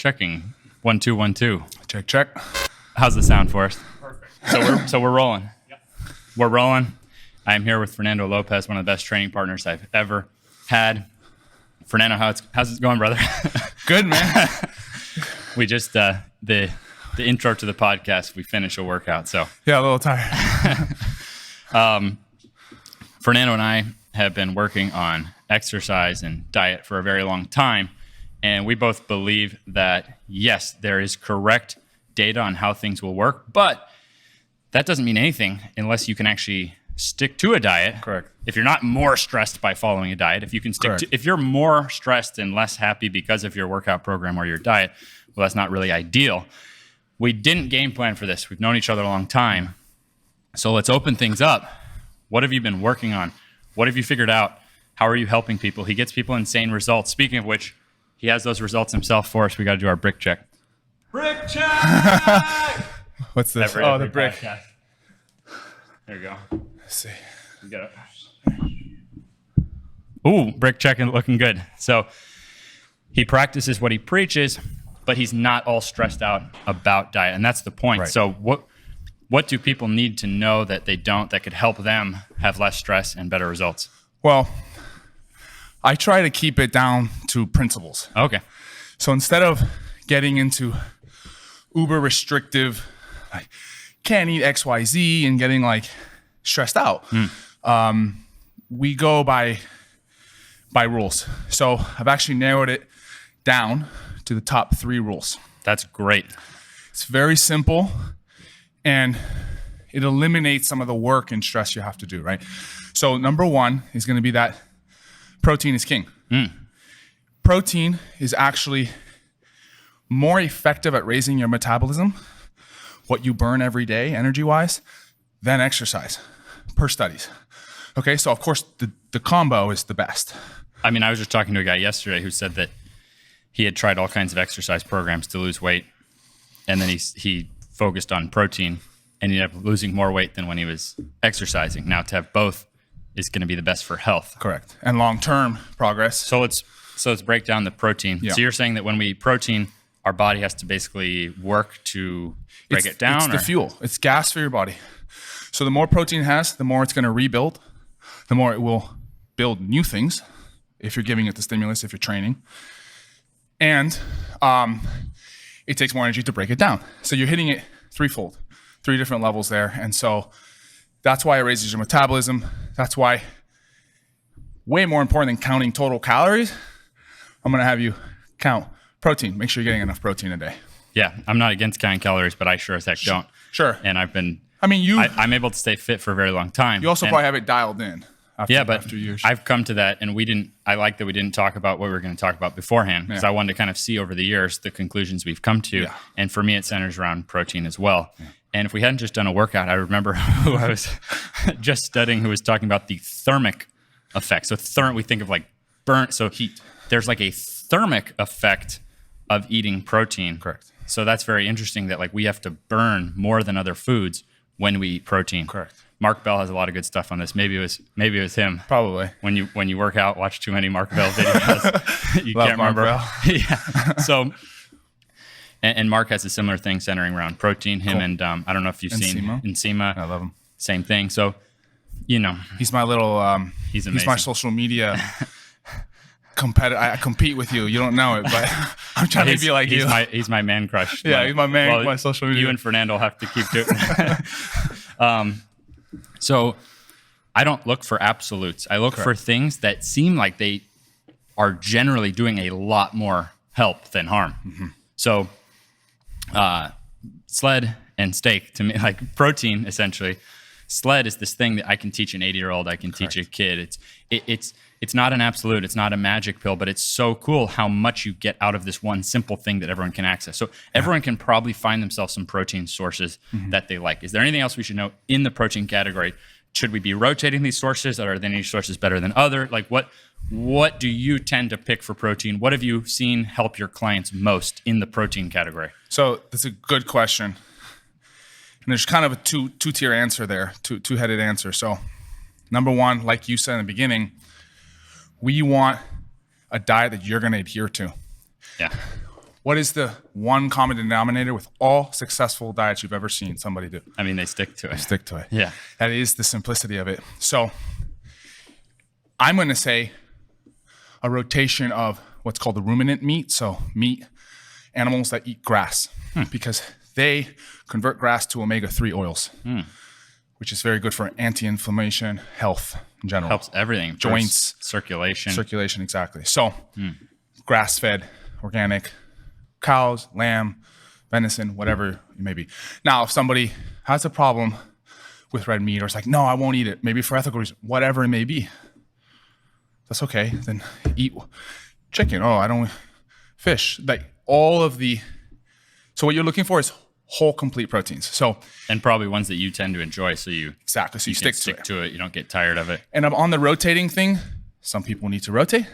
Checking. 1 2 1 2. Check, check. How's the sound, Forrest? Perfect. So we're rolling. Yep. We're rolling. I'm here with Fernando Lopez, one of the best training partners I've ever had. Fernando, how's it going, brother? Good, man. We just the intro to the podcast. We finish a workout, so Yeah, a little tired. Fernando and I have been working on exercise and diet for a very long time, and we both believe that yes, there is correct data on how things will work, but that doesn't mean anything unless you can actually stick to a diet. Correct. If you're not more stressed by following a diet, if you can stick to, if you're more stressed and less happy because of your workout program or your diet, well, that's not really ideal. We didn't game plan for this. We've known each other a long time. So let's open things up. What have you been working on? What have you figured out? How are you helping people? He gets people insane results. Speaking of which, he has those results himself for us. We got to do our brick check. Brick check! What's this? Every The brick. podcast. There you go. Let's see. You got it. Ooh, brick checking, looking good. So he practices what he preaches, but he's not all stressed out about diet, and that's the point. Right. So what do people need to know that they don't, that could help them have less stress and better results? Well, I try to keep it down to principles. Okay. So instead of getting into uber restrictive, like can't eat XYZ and getting like stressed out, we go by rules. So I've actually narrowed it down to the top 3 rules. That's great. It's very simple, and it eliminates some of the work and stress you have to do, right? So number 1 is going to be that protein is king. Protein is actually more effective at raising your metabolism, what you burn every day energy-wise, than exercise, per studies. Okay, so of course the combo is the best. I mean, I was just talking to a guy yesterday who said that he had tried all kinds of exercise programs to lose weight, and then he focused on protein and he ended up losing more weight than when he was exercising. Now, to have both is going to be the best for health. Correct. And long-term progress. So let's break down the protein. Yeah. So you're saying that when we eat protein, our body has to basically work to break it down? It's the fuel. It's gas for your body. So the more protein it has, the more it's going to rebuild, the more it will build new things if you're giving it the stimulus, if you're training. And it takes more energy to break it down. So you're hitting it threefold, 3 different levels there. And so that's why it raises your metabolism. That's why, way more important than counting total calories, I'm going to have you count protein. Make sure you're getting enough protein a day. Yeah, I'm not against counting calories, but I sure as heck don't. Sure. And I've been... I mean, I'm able to stay fit for a very long time. You also probably have it dialed in. After years. I've come to that, and I like that we didn't talk about what we were going to talk about beforehand, because I wanted to kind of see over the years the conclusions we've come to. Yeah. And for me, it centers around protein as well. Yeah. And if we hadn't just done a workout, I remember who I was just studying who was talking about the thermic effect. So we think of like burnt, so heat. There's like a thermic effect of eating protein. Correct. So that's very interesting that like we have to burn more than other foods when we eat protein. Correct. Mark Bell has a lot of good stuff on this. Maybe it was him. Probably. When you work out, watch too many Mark Bell videos. You Love can't remember. Mark Bell. Yeah. So, and Mark has a similar thing centering around protein. Him and I don't know if you've seen Nsima. I love him. Same thing. So, you know, he's my little. He's amazing. He's my social media competitor. I compete with you. You don't know it, but I'm trying to be like you. He's my man crush. Yeah, he's my man. My social media. You and Fernando will have to keep doing it. So I don't look for absolutes. I look for things that seem like they are generally doing a lot more help than harm. Mm-hmm. So sled and steak, to me, like protein, essentially. Sled is this thing that I can teach an 80-year-old. I can teach a kid. It's not an absolute. It's not a magic pill, but it's so cool how much you get out of this one simple thing that everyone can access. So everyone can probably find themselves some protein sources that they like. Is there anything else we should know in the protein category? Should we be rotating these sources, or are there any sources better than other? Like what do you tend to pick for protein? What have you seen help your clients most in the protein category? So that's a good question. And there's kind of a two-tier answer there, two-headed answer. So number 1, like you said in the beginning, we want a diet that you're going to adhere to. Yeah. What is the one common denominator with all successful diets you've ever seen somebody do? I mean, they stick to it. Stick to it. Yeah. That is the simplicity of it. So I'm going to say a rotation of what's called the ruminant meat. So meat, animals that eat grass, because they convert grass to omega-3 oils, which is very good for anti-inflammation, health in general. Helps everything. Joints. Circulation. Circulation, exactly. So grass-fed, organic, cows, lamb, venison, whatever it may be. Now, if somebody has a problem with red meat or it's like, no, I won't eat it, maybe for ethical reasons, whatever it may be, that's okay. Then eat chicken. Oh, I don't fish. Like all of the, so what you're looking for is whole, complete proteins. So, and probably ones that you tend to enjoy. So exactly. So you can stick to it. You don't get tired of it. And on the rotating thing, some people need to rotate.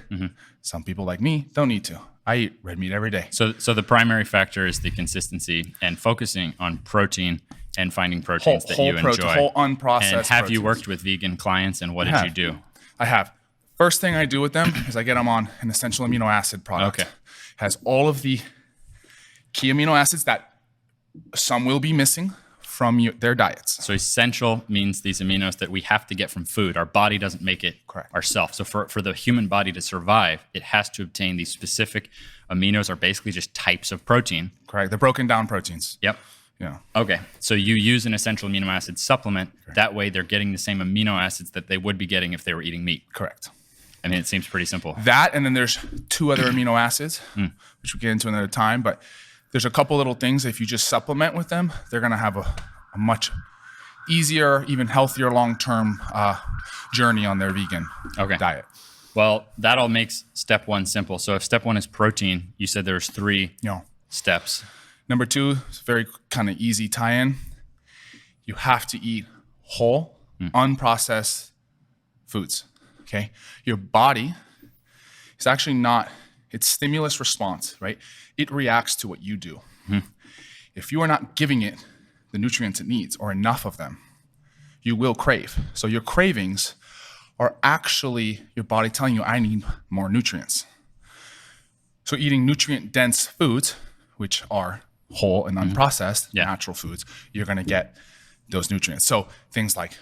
Some people like me don't need to. I eat red meat every day. So the primary factor is the consistency and focusing on protein and finding proteins that you enjoy. Whole unprocessed And have you proteins. worked with vegan clients, and what did you do? I have. First thing I do with them is I get them on an essential amino acid product. Okay. Has all of the key amino acids that some will be missing from their diets. So essential means these aminos that we have to get from food. Our body doesn't make it Correct. ourselves. So for the human body to survive, it has to obtain these specific aminos, are basically just types of protein. Correct. They're broken down proteins. Yep. Yeah. Okay. So you use an essential amino acid supplement. Correct. That way they're getting the same amino acids that they would be getting if they were eating meat. Correct. I mean, it seems pretty simple. That, and then there's 2 other amino acids, which we'll get into another time. But there's a couple little things. If you just supplement with them, they're going to have a much easier, even healthier long-term journey on their vegan diet. Well, that all makes step 1 simple. So if step 1 is protein, you said there's 3 steps. Number 2 is very kind of easy tie-in. You have to eat whole, unprocessed foods. Okay, your body is actually not, it's stimulus response, right? It reacts to what you do. If you are not giving it the nutrients it needs or enough of them, you will crave. So your cravings are actually your body telling you, I need more nutrients. So eating nutrient-dense foods, which are whole and unprocessed, natural foods, you're gonna get those nutrients. So things like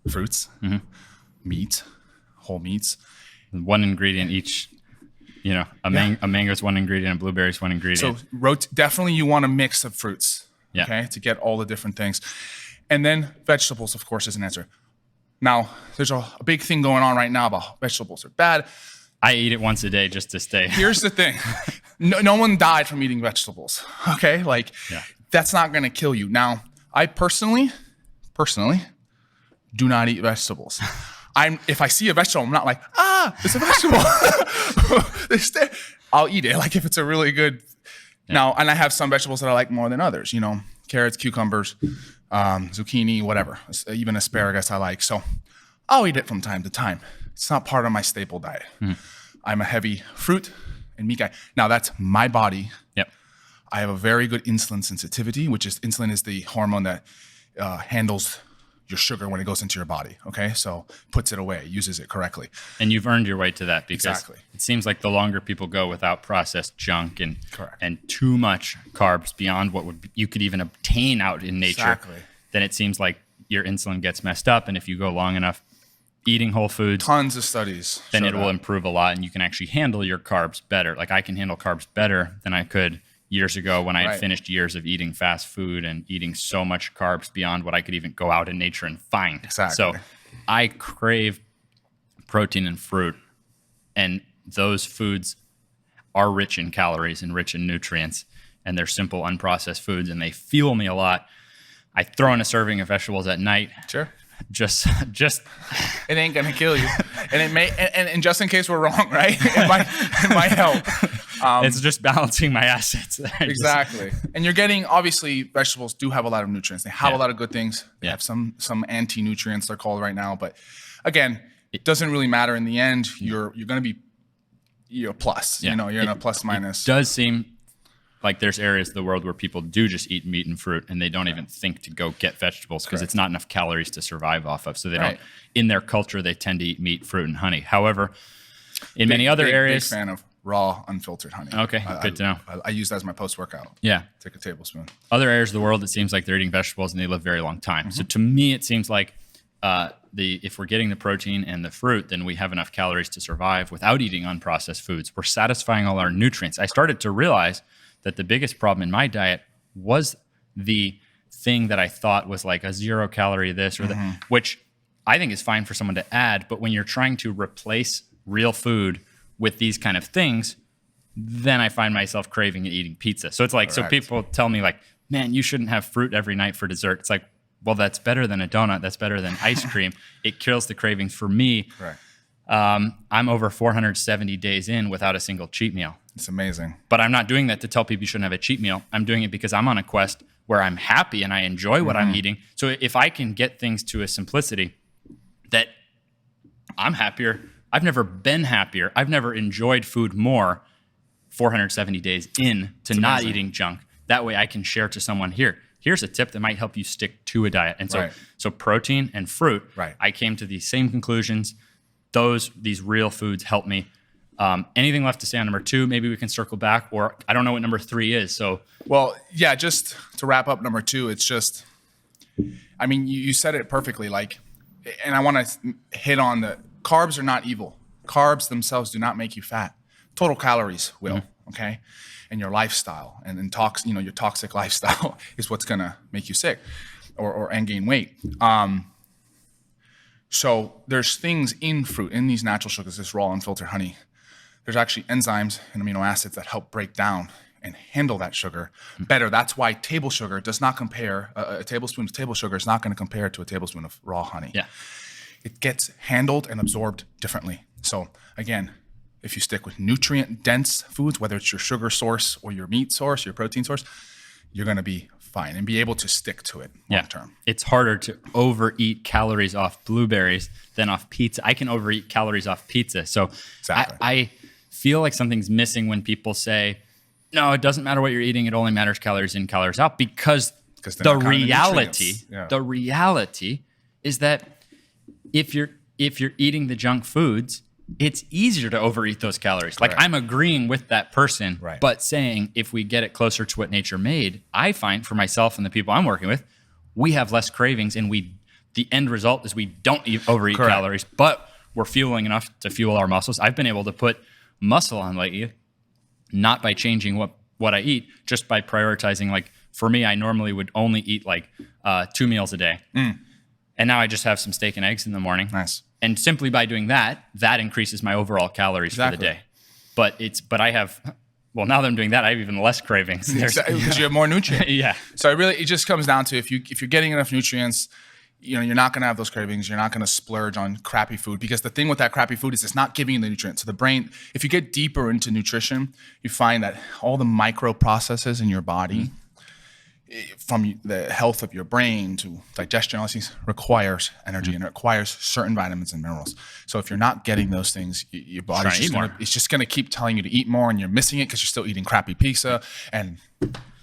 fruits, meat, whole meats. 1 ingredient each, a mango is 1 ingredient, a blueberry is 1 ingredient. So definitely you want a mix of fruits, Yeah. okay, to get all the different things. And then vegetables, of course, is an answer. Now, there's a big thing going on right now about vegetables are bad. I eat it once a day just to stay. Here's the thing. No one died from eating vegetables, okay? That's not going to kill you. Now, I personally do not eat vegetables. If I see a vegetable, I'm not like, it's a vegetable. I'll eat it, like if it's a really good. Now, and I have some vegetables that I like more than others, carrots, cucumbers, zucchini, whatever. Even asparagus I like. So I'll eat it from time to time. It's not part of my staple diet. I'm a heavy fruit and meat guy. Now, that's my body. Yep. I have a very good insulin sensitivity, which is insulin is the hormone that handles your sugar when it goes into your body. Okay, so puts it away, uses it correctly. And you've earned your way to that because Exactly. it seems like the longer people go without processed junk and too much carbs beyond what you could even obtain out in nature, then it seems like your insulin gets messed up. And if you go long enough eating whole foods, tons of studies, then it will improve a lot, and you can actually handle your carbs better. Like I can handle carbs better than I could years ago when I had finished years of eating fast food and eating so much carbs beyond what I could even go out in nature and find. Exactly. So I crave protein and fruit, and those foods are rich in calories and rich in nutrients, and they're simple, unprocessed foods, and they fuel me a lot. I throw in a serving of vegetables at night. Sure. Just it ain't gonna kill you, and it may, and just in case we're wrong, right? It might help. It's just balancing my assets. Exactly. And you're getting, obviously, vegetables do have a lot of nutrients. They have a lot of good things. They have some anti-nutrients, they're called right now. But again, it doesn't really matter in the end. You're going to be plus. You're in a plus minus. It does seem like there's areas of the world where people do just eat meat and fruit, and they don't even think to go get vegetables because it's not enough calories to survive off of. So they don't. In their culture, they tend to eat meat, fruit, and honey. However, in many other areas, big fan of raw, unfiltered honey. Okay, good to know. I use that as my post-workout. Yeah. Take a tablespoon. Other areas of the world, it seems like they're eating vegetables and they live a very long time. So to me, it seems like if we're getting the protein and the fruit, then we have enough calories to survive without eating unprocessed foods. We're satisfying all our nutrients. I started to realize that the biggest problem in my diet was the thing that I thought was like a 0 calorie this or that, which I think is fine for someone to add. But when you're trying to replace real food with these kind of things, then I find myself craving and eating pizza. So it's like, so people tell me like, man, you shouldn't have fruit every night for dessert. It's like, well, that's better than a donut. That's better than ice cream. It kills the cravings for me. Right. I'm over 470 days in without a single cheat meal. It's amazing. But I'm not doing that to tell people you shouldn't have a cheat meal. I'm doing it because I'm on a quest where I'm happy and I enjoy what I'm eating. So if I can get things to a simplicity that I'm happier, I've never been happier. I've never enjoyed food more 470 days in to not eating junk. That way I can share to someone here's a tip that might help you stick to a diet. And so protein and fruit, I came to these same conclusions. These real foods help me. Anything left to say on number 2? Maybe we can circle back, or I don't know what number 3 is. So, well, yeah, just to wrap up number 2, it's just, I mean, you said it perfectly. Like, and I want to hit on the carbs are not evil. Carbs themselves do not make you fat. Total calories will, okay? And your lifestyle and your toxic lifestyle is what's gonna make you sick and gain weight. So there's things in fruit, in these natural sugars, this raw unfiltered honey. There's actually enzymes and amino acids that help break down and handle that sugar better. That's why table sugar does not compare, a tablespoon of table sugar is not gonna compare to a tablespoon of raw honey. Yeah. It gets handled and absorbed differently. So again, if you stick with nutrient-dense foods, whether it's your sugar source or your meat source, your protein source, you're going to be fine and be able to stick to it long term. It's harder to overeat calories off blueberries than off pizza. I can overeat calories off pizza. So I feel like something's missing when people say, no, it doesn't matter what you're eating. It only matters calories in, calories out, because the reality is that if you're eating the junk foods, it's easier to overeat those calories. Correct. Like I'm agreeing with that person, but saying if we get it closer to what nature made, I find for myself and the people I'm working with, we have less cravings, and the end result is we don't overeat calories, but we're fueling enough to fuel our muscles. I've been able to put muscle on lately, not by changing what I eat, just by prioritizing. Like for me, I normally would only eat like 2 meals a day. And now I just have some steak and eggs in the morning. Nice. And simply by doing that increases my overall calories for the day. But now that I'm doing that, I have even less cravings. Because you have more nutrients. Yeah. So it just comes down to if you're getting enough nutrients, you're not going to have those cravings. You're not going to splurge on crappy food, because the thing with that crappy food is it's not giving you the nutrients. So the brain, if you get deeper into nutrition, you find that all the micro processes in your body, from the health of your brain to digestion, all these things requires energy and it requires certain vitamins and minerals. So if you're not getting those things, your body's just going to keep telling you to eat more, and you're missing it because you're still eating crappy pizza, and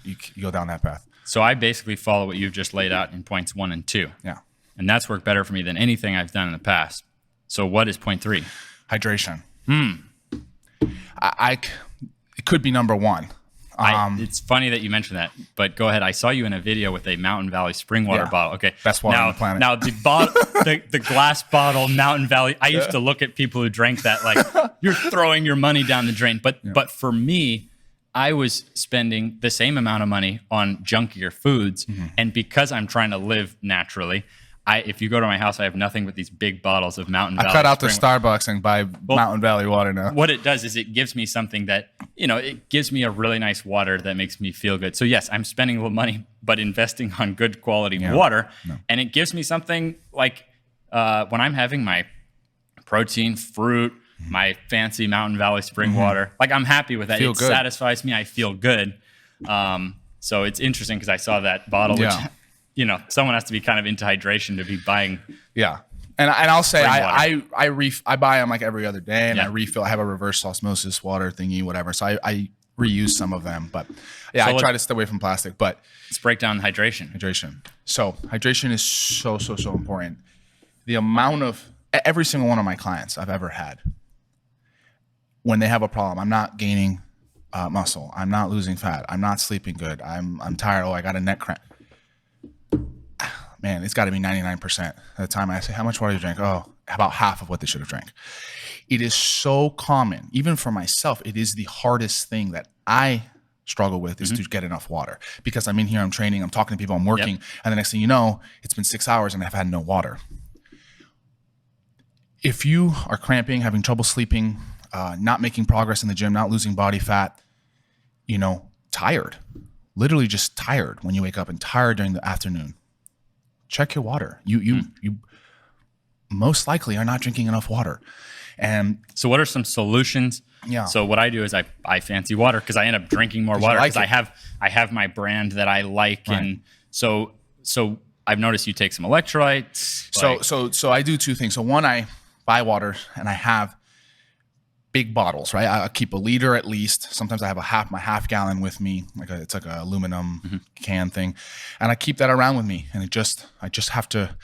you go down that path. So I basically follow what you've just laid out in points 1 and 2. Yeah. And that's worked better for me than anything I've done in the past. So what is point 3? Hydration. It could be number 1. It's funny that you mentioned that, but go ahead. I saw you in a video with a Mountain Valley spring water bottle. Okay, best water on the planet. Now the glass bottle Mountain Valley. I used to look at people who drank that like you're throwing your money down the drain. But for me, I was spending the same amount of money on junkier foods, and because I'm trying to live naturally, if you go to my house, I have nothing but these big bottles of Mountain Valley. I cut out the Starbucks and buy Mountain Valley water now. What it does is it gives me something that, it gives me a really nice water that makes me feel good. So yes, I'm spending a little money, but investing on good quality water. And it gives me something like when I'm having my protein, fruit, my fancy Mountain Valley spring water, like I'm happy with that. It satisfies me. I feel good. So it's interesting because I saw that bottle, which... someone has to be kind of into hydration to be buying. Yeah. And I'll say I buy them like every other day, and I refill. I have a reverse osmosis water thingy, whatever. So I reuse some of them, but I try to stay away from plastic. But let's break down hydration. So hydration is so important. The amount of every single one of my clients I've ever had, when they have a problem, I'm not gaining muscle, I'm not losing fat, I'm not sleeping good, I'm tired, I got a neck cramp. Man, it's got to be 99% of the time I say, how much water do you drink? Oh, about half of what they should have drank. It is so common, even for myself, it is the hardest thing that I struggle with is to get enough water, because I'm in here, I'm training, I'm talking to people, I'm working, and the next thing you know, it's been 6 hours and I've had no water. If you are cramping, having trouble sleeping, not making progress in the gym, not losing body fat, tired, literally just tired when you wake up and tired during the afternoon, check your water. You most likely are not drinking enough water. And so what are some solutions? Yeah. So what I do is I fancy water because I end up drinking more water because I have my brand that I like. Right. And so I've noticed you take some electrolytes. So I do two things. So one, I buy water and I have big bottles, right? I keep a liter at least. Sometimes I have my half gallon with me, it's like a aluminum can thing, and I keep that around with me. And I just have to.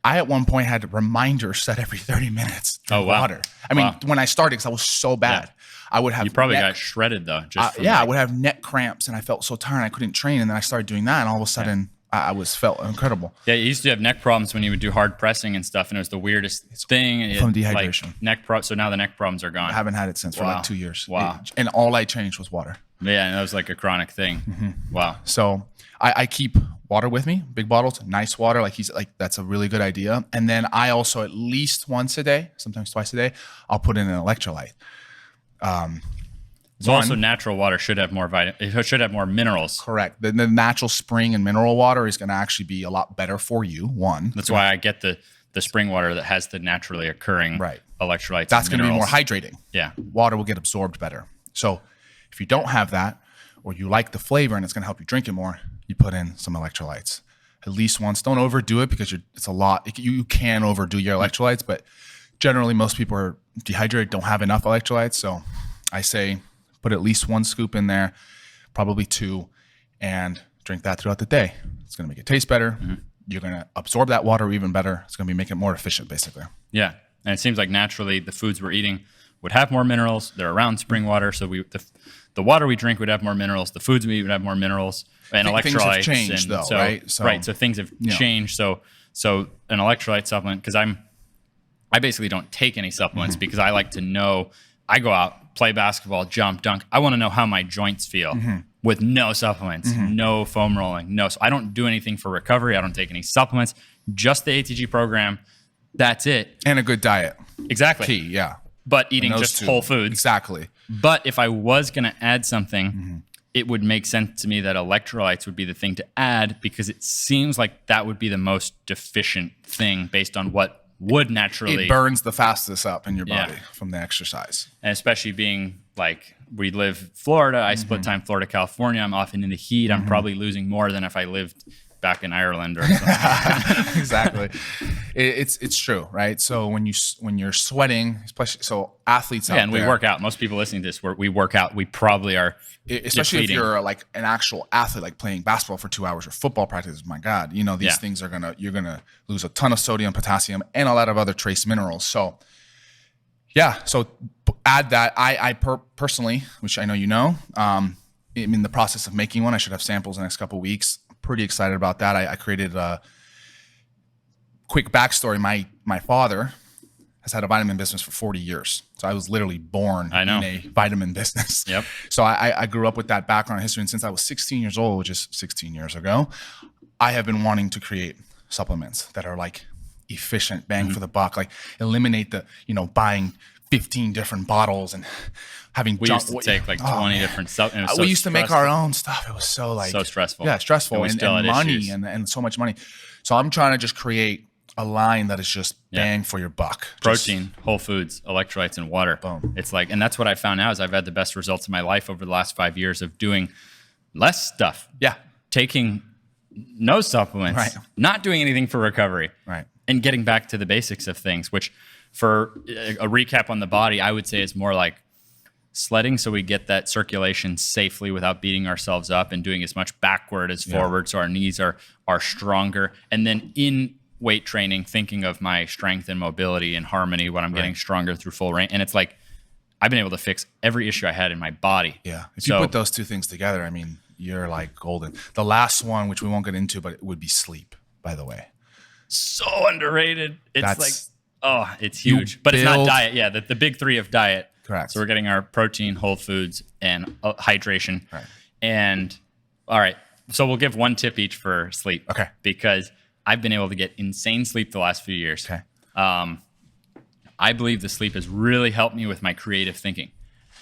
I at one point had reminders set every 30 minutes. Water. I mean, when I started, because I was so bad, I would have. You probably got shredded though. I would have neck cramps, and I felt so tired, I couldn't train. And then I started doing that, and all of a sudden. I felt incredible. Yeah, you used to have neck problems when you would do hard pressing and stuff, and it was the weirdest thing. From dehydration. So now the neck problems are gone. I haven't had it since for like 2 years. Wow. And all I changed was water. Yeah, and that was like a chronic thing. Wow. So I keep water with me, big bottles, nice water. That's a really good idea. And then I also at least once a day, sometimes twice a day, I'll put in an electrolyte. So also natural water should have more it should have more minerals. Correct. The natural spring and mineral water is going to actually be a lot better for you. That's why I get the spring water that has the naturally occurring electrolytes. That's going to be more hydrating. Yeah. Water will get absorbed better. So if you don't have that, or you like the flavor and it's going to help you drink it more, you put in some electrolytes. At least once. Don't overdo it because it's a lot. You can overdo your electrolytes, but generally most people are dehydrated, don't have enough electrolytes. So I say, put at least 1 scoop in there, probably 2, and drink that throughout the day. It's going to make it taste better. You're going to absorb that water even better. It's going to make it more efficient, basically. Yeah, and it seems like naturally the foods we're eating would have more minerals. They're around spring water, so the water we drink would have more minerals. The foods we eat would have more minerals and electrolytes. Things have changed, though, right? So things have changed. So an electrolyte supplement, because I basically don't take any supplements because I like to know. I go out, play basketball, jump, dunk. I want to know how my joints feel with no supplements, no foam rolling, so I don't do anything for recovery. I don't take any supplements, just the ATG program. That's it. And a good diet. Exactly. Key, yeah. But eating just whole foods. Exactly. But if I was going to add something, it would make sense to me that electrolytes would be the thing to add, because it seems like that would be the most deficient thing based on what would naturally. It burns the fastest up in your body from the exercise. And especially being like, we live Florida, I split time Florida, California. I'm often in the heat. I'm probably losing more than if I lived back in Ireland or something. Exactly. It's true, right? So when you're sweating, especially athletes out there. And we work out. Most people listening to this, we work out. We probably are. Especially if you're like an actual athlete, like playing basketball for 2 hours or football practice. My God, these things you're gonna lose a ton of sodium, potassium, and a lot of other trace minerals. So yeah, so add that. I personally, which I know I'm in the process of making one. I should have samples in the next couple of weeks. Pretty excited about that. I created a quick backstory. My father has had a vitamin business for 40 years. So I was literally born in a vitamin business. Yep. So I grew up with that background history. And since I was 16 years old, which is 16 years ago, I have been wanting to create supplements that are like efficient, bang for the buck, like eliminate the, buying 15 different bottles and having we used to take like 20 different stuff. We used to make our own stuff. It was so stressful. Yeah, stressful and money issues. and so much money. So I'm trying to just create a line that is just bang for your buck. Protein, whole foods, electrolytes, and water. Boom. It's like, and that's what I found out is I've had the best results of my life over the last 5 years of doing less stuff. Yeah. Taking no supplements. Right. Not doing anything for recovery. Right. And getting back to the basics of things, which for a recap on the body, I would say is more like sledding, so we get that circulation safely without beating ourselves up, and doing as much backward as forward, so our knees are stronger. And then in weight training, thinking of my strength and mobility and harmony when I'm getting stronger through full range. And it's like I've been able to fix every issue I had in my body. Yeah. If you put those two things together, I mean, you're like golden. The last one, which we won't get into, but it would be sleep, by the way. So underrated. It's it's huge. But it's not diet. Yeah, the big three of diet. Correct. So we're getting our protein, whole foods, and hydration. Right. And all right. So we'll give one tip each for sleep. Okay. Because I've been able to get insane sleep the last few years. Okay. I believe the sleep has really helped me with my creative thinking.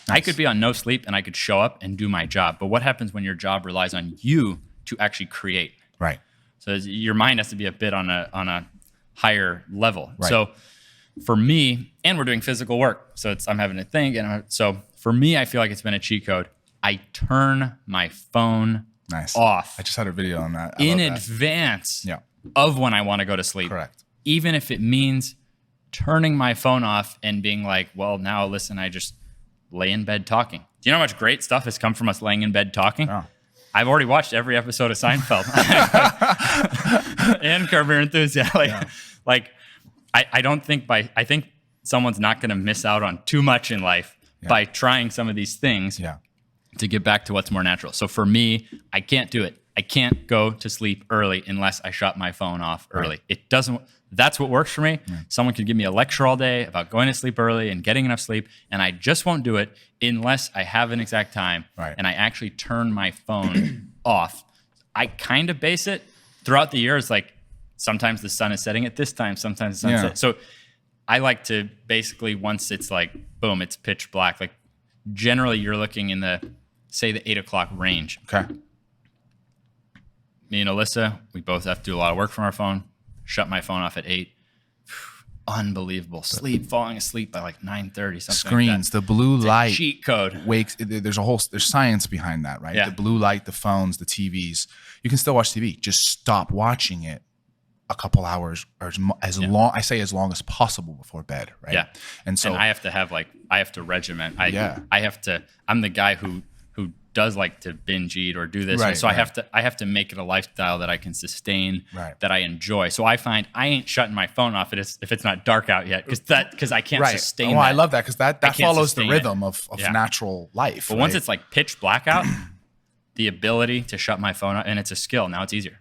Nice. I could be on no sleep and I could show up and do my job. But what happens when your job relies on you to actually create? Right. So your mind has to be a bit on a higher level. Right. So for me, and we're doing physical work, so I'm having to think. So for me, I feel like it's been a cheat code. I turn my phone off. I just had a video on that. In advance of when I want to go to sleep. Correct. Even if it means turning my phone off and being like, well, now listen, I just lay in bed talking. Do you know how much great stuff has come from us laying in bed talking? Oh. I've already watched every episode of Seinfeld and Curb Your Enthusiasm. I think someone's not going to miss out on too much in life by trying some of these things to get back to what's more natural. So for me, I can't do it. I can't go to sleep early unless I shut my phone off early. Right. It doesn't. That's what works for me. Someone could give me a lecture all day about going to sleep early and getting enough sleep, and I just won't do it unless I have an exact time and I actually turn my phone off. I kind of base it throughout the years, like sometimes the sun is setting at this time, sometimes the sun sets. So I like to basically, once it's like, boom, it's pitch black, like generally you're looking in the 8 o'clock range. Okay. Me and Alyssa, we both have to do a lot of work from our phone. Shut my phone off at 8. Unbelievable. Falling asleep by like 9:30, something Screens, like that. the blue light. Cheat code. There's science behind that, right? Yeah. The blue light, the phones, the TVs. You can still watch TV. Just stop watching it a couple hours or as long as possible before bed, right? Yeah. And so I have to regiment. I'm the guy who does like to binge eat or do this. Right, and so right. I have to make it a lifestyle that I can sustain, right. that I enjoy. So I find I ain't shutting my phone off if it's not dark out yet, because I can't sustain that. I love that because that follows the rhythm of Yeah. natural life. But once it's like pitch black out, the ability to shut my phone off, and it's a skill. Now it's easier.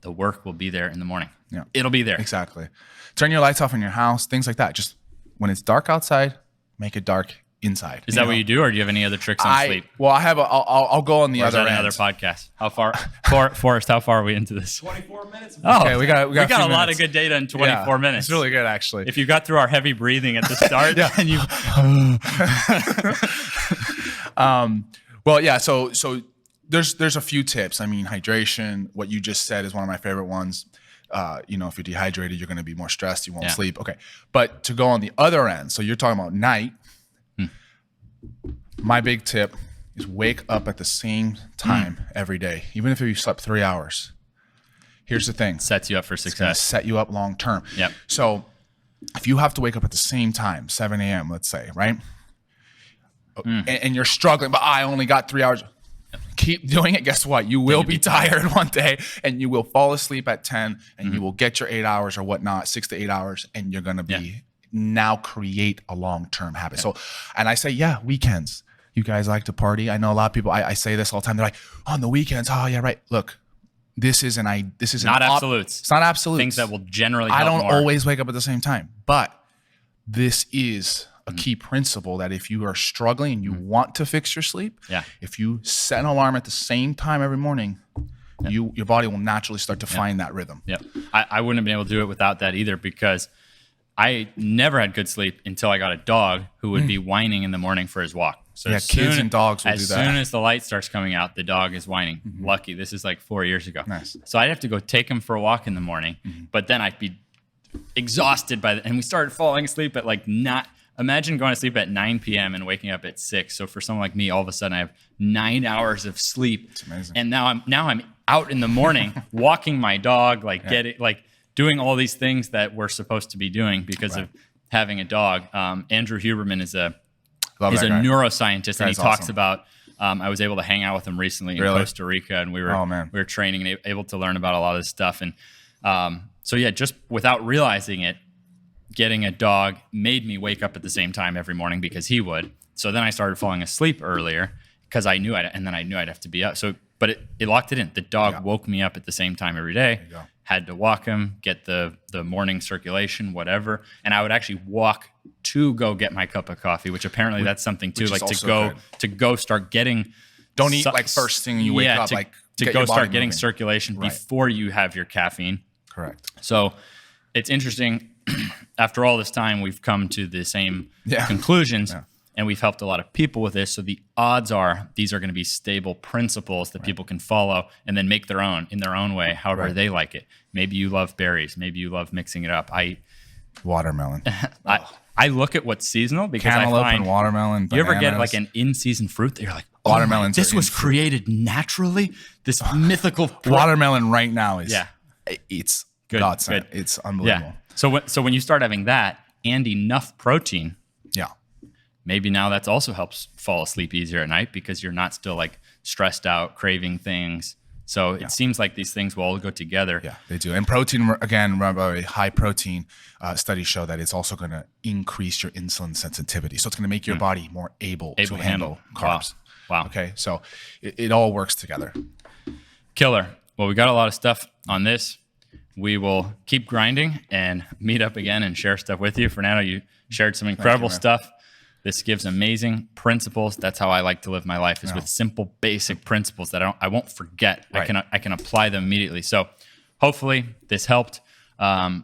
The work will be there in the morning. Yeah. It'll be there. Exactly. Turn your lights off in your house, things like that. Just when it's dark outside, make it dark inside. Is that what you do, or do you have any other tricks on sleep? Well, I'll go on the Or other is that end. another podcast? How far, Forrest? How far are we into this? 24 minutes. Oh, Okay, we got a few lot minutes. of good data in 24 minutes. It's really good, actually. If you got through our heavy breathing at the start, and you Well, yeah. So there's a few tips. I mean, hydration. What you just said is one of my favorite ones. If you're dehydrated, you're going to be more stressed. You won't sleep. Okay. But to go on the other end, so you're talking about night. My big tip is wake up at the same time every day, even if you slept 3 hours. Here's the thing. sets you up for It's going to success. set you up long term. Yep. So if you have to wake up at the same time, 7 a.m., let's say, right? And you're struggling, but I only got 3 hours. Keep doing it. Guess what? You will be tired one day and you will fall asleep at 10 and you will get your 8 hours or whatnot, 6 to 8 hours, and you're going to be now create a long-term habit. So, and I say, weekends. You guys like to party. I know a lot of people, I say this all the time. They're like, on the weekends. Oh yeah, right. Look, this is Not absolutes. It's not absolutes. Things that will generally help I don't more. always wake up at the same time, but this is a key principle that if you are struggling and you want to fix your sleep, if you set an alarm at the same time every morning, your body will naturally start to find that rhythm. Yeah, I wouldn't have been able to do it without that either, because I never had good sleep until I got a dog who would be whining in the morning for his walk. So kids and dogs will do that. As soon as the light starts coming out, the dog is whining. Lucky, this is like 4 years ago. Nice. So I'd have to go take him for a walk in the morning, but then I'd be exhausted and we started falling asleep at imagine going to sleep at 9 p.m. and waking up at 6. So for someone like me, all of a sudden I have 9 hours of sleep. It's amazing. And now I'm out in the morning walking my dog, doing all these things that we're supposed to be doing because of having a dog. Andrew Huberman is a neuroscientist, and he talks about. I was able to hang out with him recently in Costa Rica, and we were training and able to learn about a lot of this stuff. And just without realizing it, getting a dog made me wake up at the same time every morning because he would. So then I started falling asleep earlier because I knew and then I knew I'd have to be up. So, but it locked it in. The dog woke me up at the same time every day. Had to walk him, get the morning circulation, whatever. And I would actually walk to go get my cup of coffee, which apparently that's something too, like to go start getting. Don't eat like first thing you wake up, to go start getting circulation before you have your caffeine. Correct. So it's interesting. After all this time, we've come to the same conclusions. And we've helped a lot of people with this. So the odds are these are going to be stable principles that people can follow and then make their own in their own way, however they like it. Maybe you love berries. Maybe you love mixing it up. Watermelon. I look at what's seasonal because Cantaloupe I find and watermelon. You ever get like an in-season fruit that you're like, watermelons. This was created naturally. This mythical watermelon right now is it's godsend. It's unbelievable. Yeah. So when you start having that and enough protein, maybe now that's also helps fall asleep easier at night because you're not still like stressed out, craving things. So it seems like these things will all go together. Yeah, they do. And protein, again, remember, high protein studies show that it's also going to increase your insulin sensitivity. So it's going to make your body more able to handle carbs. Wow. Okay, so it all works together. Killer. Well, we got a lot of stuff on this. We will keep grinding and meet up again and share stuff with you. Fernando, you shared some incredible stuff. This gives amazing principles. That's how I like to live my life, is with simple, basic principles that I won't forget. I can apply them immediately. So hopefully this helped.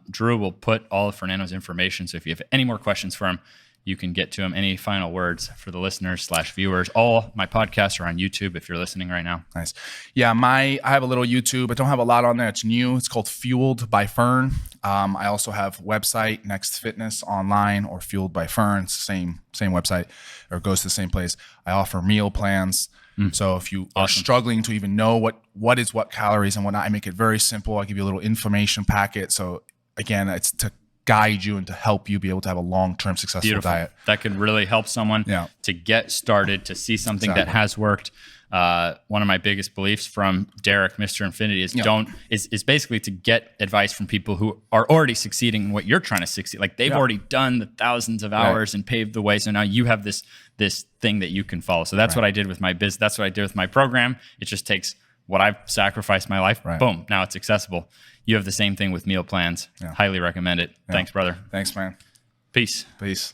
Drew will put all of Fernando's information. So if you have any more questions for him, you can get to him. Any final words for the listeners/viewers? All my podcasts are on YouTube if you're listening right now. Nice. Yeah, I have a little YouTube. I don't have a lot on there. It's new. It's called Fueled by Fern. I also have website, Next Fitness Online, or Fueled by Fern. It's the same website, or goes to the same place. I offer meal plans. So if you are struggling to even know what is what calories and whatnot, I make it very simple. I give you a little information packet. So again, it's to guide you and to help you be able to have a long-term successful diet. That could really help someone to get started, to see something that has worked. One of my biggest beliefs from Derek, Mr. Infinity, is basically to get advice from people who are already succeeding in what you're trying to succeed. Like they've already done the thousands of hours and paved the way. So now you have this thing that you can follow. So that's what I did with my business. That's what I did with my program. It just takes what I've sacrificed my life. Boom. Now it's accessible. You have the same thing with meal plans. Highly recommend it. Thanks, brother. Thanks, man. Peace. Peace.